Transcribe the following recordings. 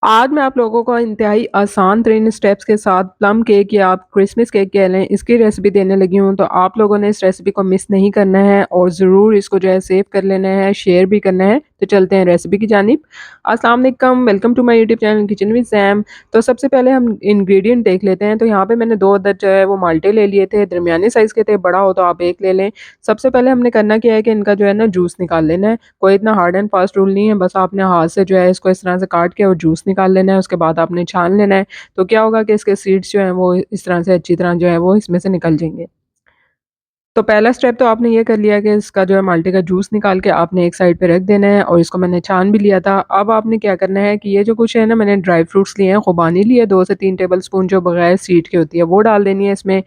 आज मैं आप लोगों को इंतहाई आसान तरीन स्टेप्स के साथ प्लम केक या आप क्रिसमस केक कह लें, इसकी रेसिपी देने लगी हूँ। तो आप लोगों ने इस रेसिपी को मिस नहीं करना है और ज़रूर इसको जो है सेव कर लेना है, शेयर भी करना है। तो चलते हैं रेसिपी की जानिब। अस्सलाम वालेकुम, welcome to my YouTube channel kitchen with Sam. तो सबसे पहले हम इंग्रेडिएंट देख लेते हैं। तो यहाँ पे मैंने 2 अदद जो है वो माल्टे ले लिए थे, दरमियाने साइज़ के थे, बड़ा हो तो आप 1 ले लें। सबसे पहले हमने करना क्या है कि इनका जो है ना जूस निकाल लेना है। कोई इतना हार्ड एंड फास्ट रूल नहीं है, बस आपने हाथ से जो है इसको इस तरह से काट के और जूस निकाल लेना है, उसके बाद आपने छान लेना है। तो क्या होगा कि इसके सीड्स जो हैं वो इस तरह से अच्छी तरह जो है वो इसमें से निकल जाएँगे। तो पहला स्टेप तो आपने ये कर लिया कि इसका जो है माल्टे का जूस निकाल के आपने एक साइड पे रख देना है और इसको मैंने छान भी लिया था। अब आपने क्या करना है कि ये जो कुछ है ना, मैंने ड्राई फ्रूट्स लिए हैं, खुबानी ली है 2 से 3 टेबलस्पून जो बगैर सीड की होती है वो डाल देनी है इसमें।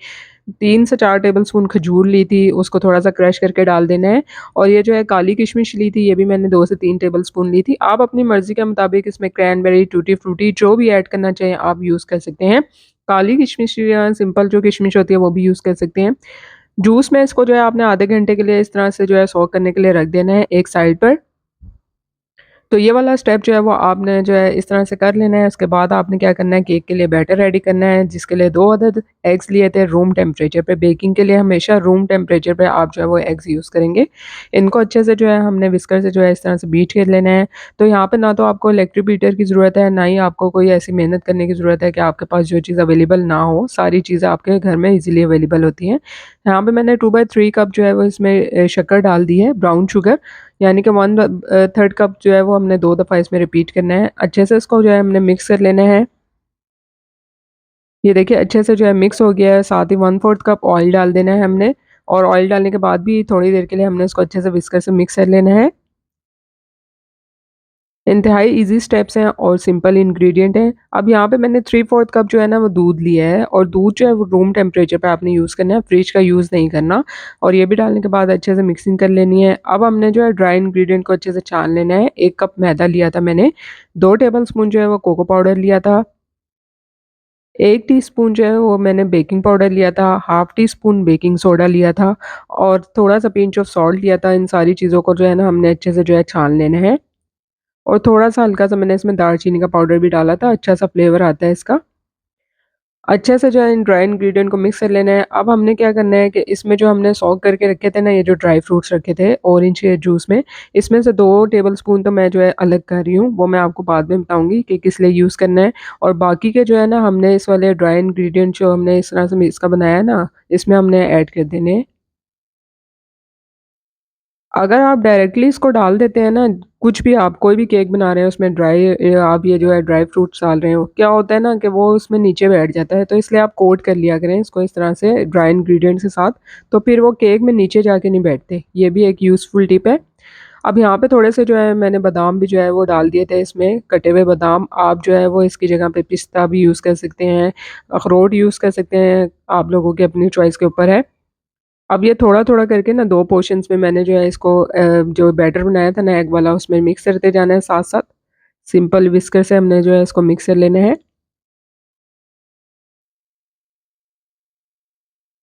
3 से 4 टेबलस्पून खजूर ली थी, उसको थोड़ा-सा क्रश करके डाल देना है। और ये जो है काली किशमिश ली थी, ये भी मैंने 2 से 3 टेबलस्पून ली थी। आप अपनी मर्ज़ी के मुताबिक इसमें क्रैनबेरी, टूटी फ्रूटी जो भी ऐड करना चाहें आप यूज़ कर सकते हैं। काली किशमिश या सिंपल जो किशमिश होती है वो भी यूज़ कर सकते हैं। जूस में इसको जो है आपने आधे घंटे के लिए इस तरह से जो है सोक करने के लिए रख देना है एक साइड पर। तो ये वाला स्टेप जो है वो आपने जो है इस तरह से कर लेना है। उसके बाद आपने क्या करना है, केक के लिए बैटर रेडी करना है, जिसके लिए 2 अदद एग्स लिए थे रूम टेम्परेचर पे। बेकिंग के लिए हमेशा रूम टेम्परेचर पे आप जो है वो एग्स यूज़ करेंगे। इनको अच्छे से जो है हमने विस्कर से जो है इस तरह से बीट कर लेना है। तो यहाँ पे ना तो आपको इलेक्ट्रिक बीटर की ज़रूरत है, ना ही आपको कोई ऐसी मेहनत करने की ज़रूरत है कि आपके पास जो चीज़ अवेलेबल ना हो। सारी चीज़ें आपके घर में ईज़िली अवेलेबल होती हैं। यहाँ पे मैंने 2/3 कप जो है वो इसमें शक्कर डाल दी है, ब्राउन शुगर। यानी कि 1/3 कप जो है वो हमने 2 दफ़ा इसमें रिपीट करना है। अच्छे से इसको जो है हमने मिक्स कर लेना है। ये देखिए अच्छे से जो है मिक्स हो गया है, साथ ही 1/4 कप ऑयल डाल देना है हमने। और ऑयल डालने के बाद भी थोड़ी देर के लिए हमने इसको अच्छे से विस्कर से मिक्स कर लेना है। इंतहाई ईज़ी स्टेप्स हैं और सिंपल इंग्रीडिएंट हैं। अब यहाँ पे मैंने 3/4 कप जो है ना वो दूध लिया है और दूध जो है वो रूम टेम्परेचर पे आपने यूज़ करना है, फ्रिज का यूज़ नहीं करना। और ये भी डालने के बाद अच्छे से मिक्सिंग कर लेनी है। अब हमने जो है ड्राई इंग्रीडिएंट को अच्छे से छान लेना है। 1 कप मैदा लिया था मैंने, 2 टेबलस्पून जो है वो कोको पाउडर लिया था, 1 टीस्पून जो है वो मैंने बेकिंग पाउडर लिया था, half tea spoon baking soda लिया था और थोड़ा-सा पिंच ऑफ सॉल्ट लिया था। इन सारी चीज़ों को जो है ना हमने अच्छे से जो है छान लेना है। और थोड़ा-सा हल्का-सा मैंने इसमें दालचीनी का पाउडर भी डाला था, अच्छा-सा फ्लेवर आता है इसका। अच्छे से जो है इन ड्राई इंग्रीडिएंट को मिक्स कर लेना है। अब हमने क्या करना है कि इसमें जो हमने सॉक करके रखे थे ना, ये जो ड्राई फ्रूट्स रखे थे ऑरेंज के जूस में, इसमें से 2 टेबलस्पून तो मैं जो है अलग कर रही हूँ, वो मैं आपको बाद में बताऊँगी कि किस लिए यूज़ करना है। और बाकी के जो है ना हमने इस वाले ड्राई इंग्रीडिएंट जो हमने इस तरह से इसका बनाया है ना, इसमें हमने ऐड कर देने हैं। अगर आप डायरेक्टली इसको डाल देते हैं ना, कुछ भी आप कोई भी केक बना रहे हैं उसमें आप ये जो है ड्राई फ्रूट्स डाल रहे हो, क्या होता है ना कि वो उसमें नीचे बैठ जाता है, तो इसलिए आप कोट कर लिया करें इसको इस तरह से ड्राई इंग्रीडिएंट्स के साथ, तो फिर वो केक में नीचे जाके नहीं बैठते। ये भी एक यूज़फुल टिप है। अब यहाँ पे थोड़े से जो है मैंने बादाम भी जो है वो डाल दिए थे इसमें, कटे हुए बादाम। आप जो है वो इसकी जगह पे पिस्ता भी यूज़ कर सकते हैं, अखरोट यूज़ कर सकते हैं, आप लोगों की अपनी चॉइस के ऊपर है। अब ये थोड़ा-थोड़ा करके ना 2 पोर्शन्स में मैंने जो है इसको जो बैटर बनाया था ना एग वाला, उसमें मिक्स करते जाना है साथ-साथ। सिंपल व्हिस्कर से हमने जो है इसको मिक्स कर लेना है।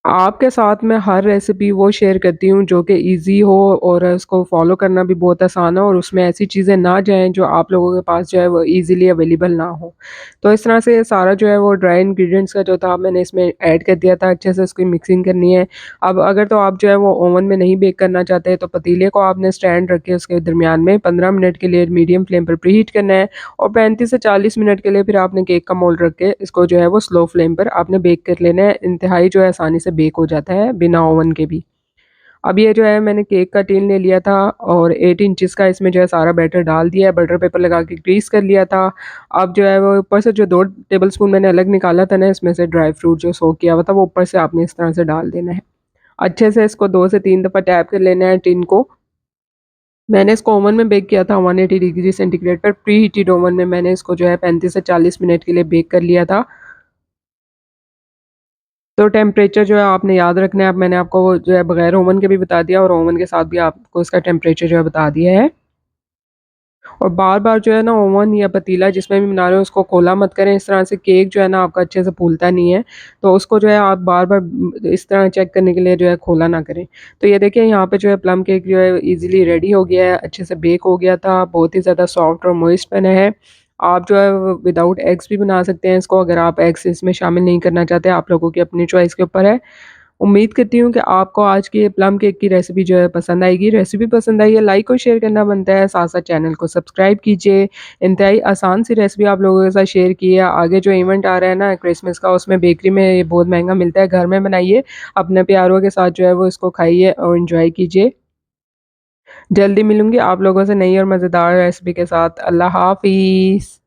आपके साथ मैं हर रेसिपी वो शेयर करती हूँ जो कि ईज़ी हो और उसको फ़ॉलो करना भी बहुत आसान हो और उसमें ऐसी चीज़ें ना जाएँ जो आप लोगों के पास जो है वो ईज़िली अवेलेबल ना हो। तो इस तरह से सारा जो है वो ड्राई इंग्रीडिएंट्स का जो था मैंने इसमें ऐड कर दिया था, अच्छे से इसकी मिक्सिंग करनी है। अब अगर तो आप जो है वो ओवन में नहीं बेक करना चाहते तो पतीले को आपने स्टैंड रख के उसके दरमियान में 15 मिनट के लिए मीडियम फ्लेम पर प्रीहीट करना है और 35 से 40 मिनट के लिए फिर आपने केक का मोल्ड रख के इसको जो है वो स्लो फ्लेम पर आपने बेक कर लेना है। इंतहाई जो है आसानी से बेक हो जाता है बिना ओवन के भी। अब ये जो है मैंने केक का टिन ले लिया था और 8 इंचेस का इसमें जो है सारा बैटर डाल दिया है, बटर पेपर लगा के ग्रीस कर लिया था। अब जो है वो ऊपर से जो 2 टेबलस्पून मैंने अलग निकाला था ना इसमें से ड्राई फ्रूट जो सोक किया हुआ था, वो ऊपर से आपने इस तरह से डाल देना है। अच्छे से इसको 2 से 3 दफ़ा टैप कर लेना है टिन को। मैंने इसको ओवन में बेक किया था 180 डिग्री सेंटीग्रेड पर, प्री हीटेड ओवन में मैंने इसको जो है 35 से 40 मिनट के लिए बेक कर लिया था। तो टेम्परेचर जो है आपने याद रखना है। अब मैंने आपको वो जो है बगैर ओवन के भी बता दिया और ओवन के साथ भी आपको इसका टेम्परेचर जो है बता दिया है। और बार-बार जो है ना ओवन या पतीला जिसमें भी बना रहे हो उसको खोला मत करें, इस तरह से केक जो है ना आपका अच्छे से फूलता नहीं है। तो उसको जो है आप बार-बार इस तरह चेक करने के लिए जो है खोला ना करें। तो ये देखिए यहाँ पे जो है प्लम केक जो है ईज़िली रेडी हो गया है, अच्छे से बेक हो गया था, बहुत ही ज़्यादा सॉफ्ट और मॉइस्ट बना है। आप जो है वो विदाउट एग्स भी बना सकते हैं इसको, अगर आप एग्स इसमें शामिल नहीं करना चाहते, आप लोगों की अपनी चॉइस के ऊपर है। उम्मीद करती हूँ कि आपको आज की ये प्लम केक की रेसिपी जो है पसंद आएगी। रेसिपी पसंद आई है, लाइक और शेयर करना बनता है, साथ-साथ चैनल को सब्सक्राइब कीजिए। इंतहाई आसान सी रेसिपी आप लोगों के साथ शेयर की है। आगे जो इवेंट आ रहा है ना क्रिसमस का, उसमें बेकरी में ये बहुत महँगा मिलता है, घर में बनाइए, अपने प्यारों के साथ जो है वो इसको खाइए और एन्जॉय कीजिए। जल्दी मिलूँगी आप लोगों से नई और मज़ेदार रेसिपी के साथ। अल्लाह हाफ़िज़।